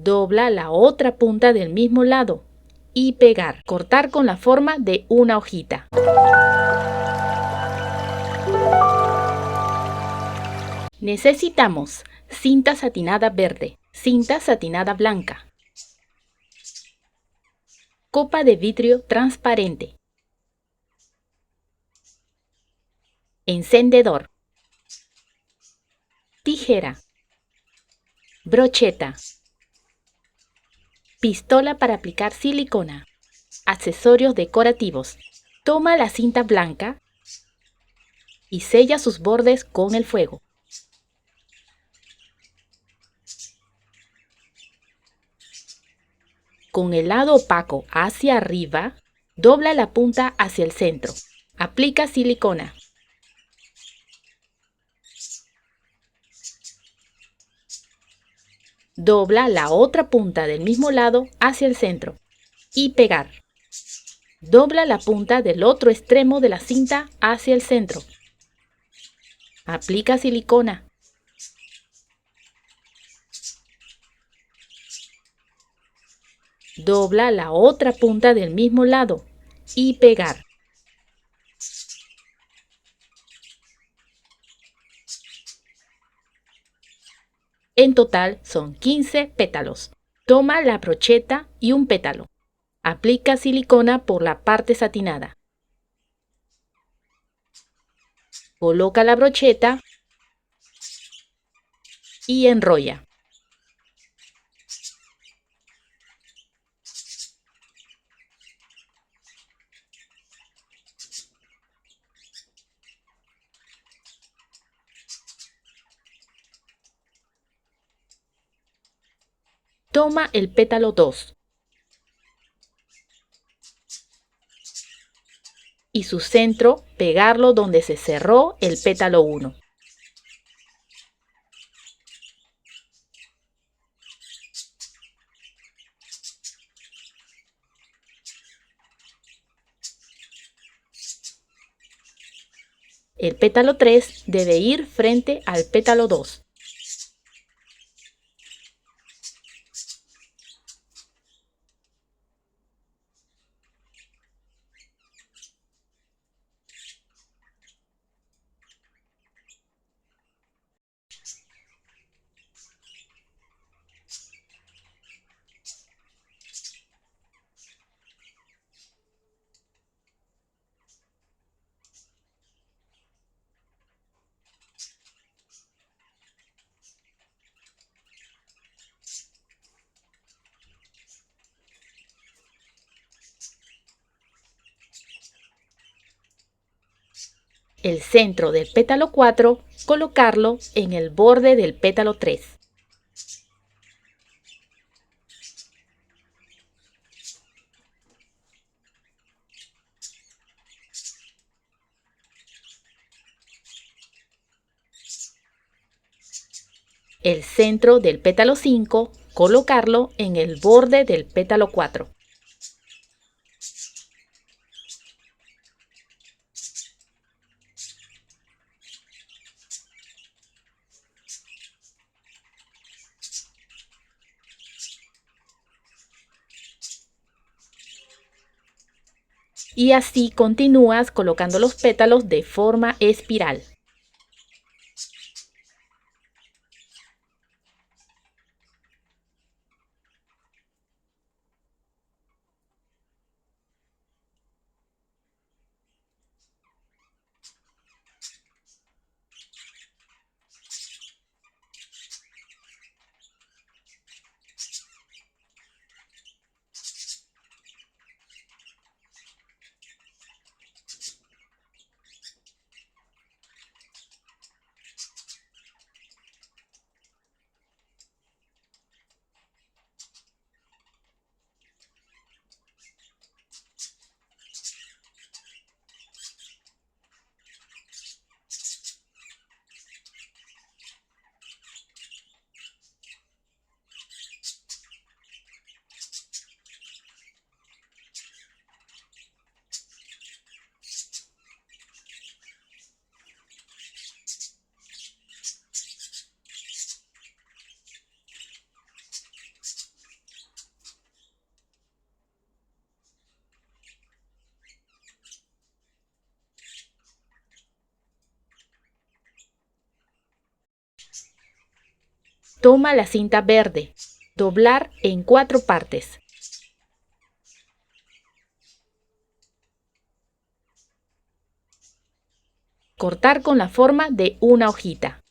Dobla la otra punta del mismo lado y pegar. Cortar con la forma de una hojita. Necesitamos cinta satinada verde, cinta satinada blanca, copa de vidrio transparente, encendedor, tijera, brocheta, pistola para aplicar silicona, accesorios decorativos. Toma la cinta blanca y sella sus bordes con el fuego. Con el lado opaco hacia arriba, dobla la punta hacia el centro. Aplica silicona. Dobla la otra punta del mismo lado hacia el centro y pegar. Dobla la punta del otro extremo de la cinta hacia el centro. Aplica silicona. Dobla la otra punta del mismo lado y pegar. En total son 15 pétalos. Toma la brocheta y un pétalo. Aplica silicona por la parte satinada. Coloca la brocheta y enrolla. Toma el pétalo 2 y su centro, pegarlo donde se cerró el pétalo 1. El pétalo 3 debe ir frente al pétalo 2. El centro del pétalo 4, colocarlo en el borde del pétalo 3. El centro del pétalo 5, colocarlo en el borde del pétalo 4. Y así continúas colocando los pétalos de forma espiral. Toma la cinta verde. Doblar en 4 partes. Cortar con la forma de una hojita.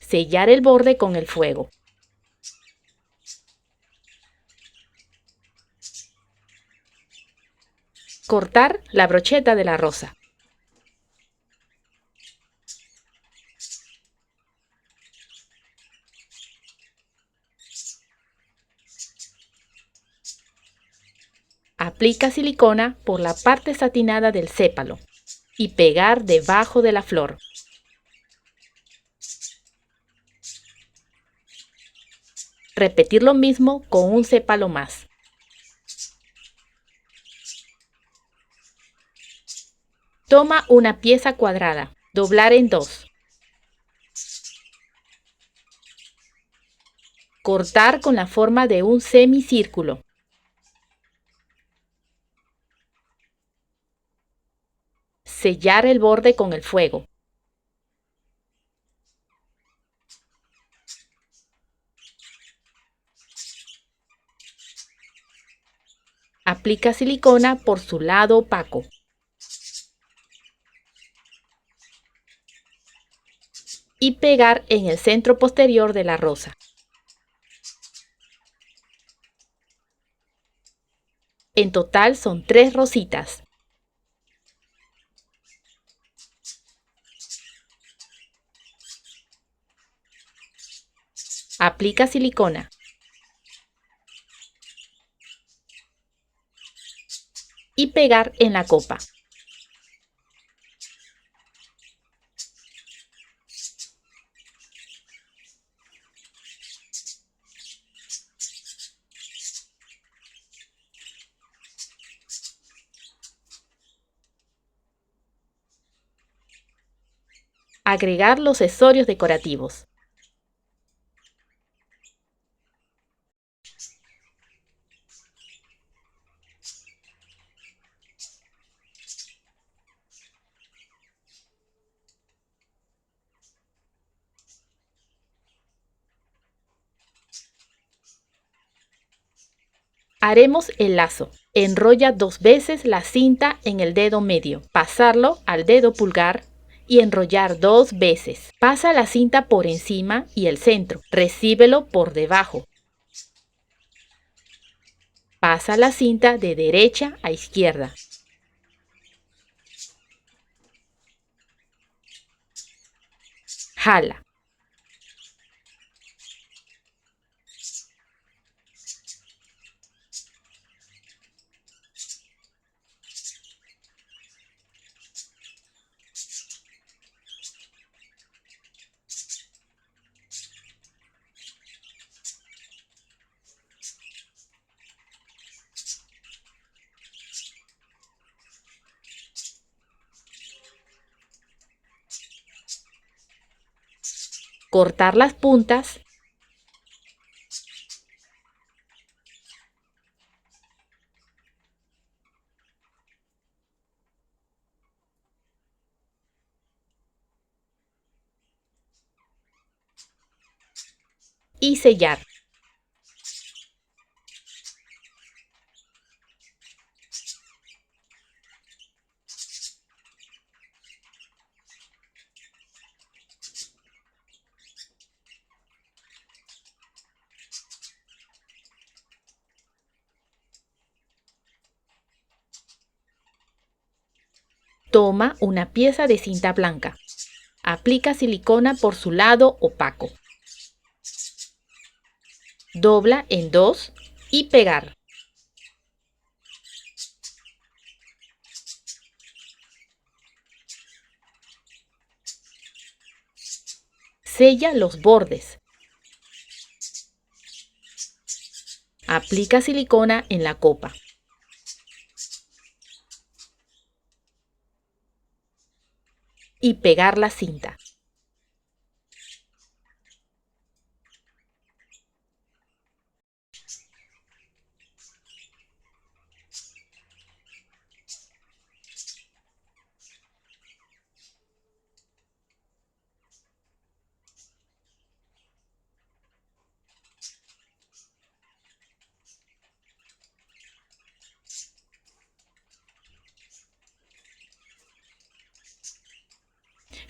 Sellar el borde con el fuego. Cortar la brocheta de la rosa. Aplica silicona por la parte satinada del sépalo y pegar debajo de la flor. Repetir lo mismo con un sépalo más. Toma una pieza cuadrada, doblar en 2. Cortar con la forma de un semicírculo. Sellar el borde con el fuego. Aplica silicona por su lado opaco. Y pegar en el centro posterior de la rosa. En total son 3 rositas. Aplica silicona. Y pegar en la copa. Agregar los accesorios decorativos. Haremos el lazo. Enrolla 2 veces la cinta en el dedo medio, pasarlo al dedo pulgar y enrollar 2 veces. Pasa la cinta por encima y el centro. Recíbelo por debajo. Pasa la cinta de derecha a izquierda. Jala. Cortar las puntas. Y sellar. Toma una pieza de cinta blanca. Aplica silicona por su lado opaco. Dobla en 2 y pegar. Sella los bordes. Aplica silicona en la copa. Y pegar la cinta.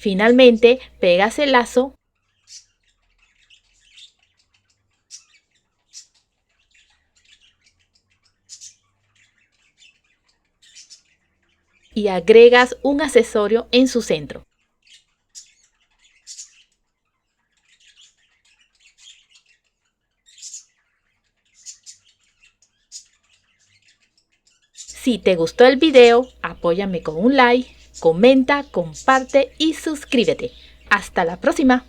Finalmente, pegas el lazo y agregas un accesorio en su centro. Si te gustó el video, apóyame con un like, comenta, comparte y suscríbete. ¡Hasta la próxima!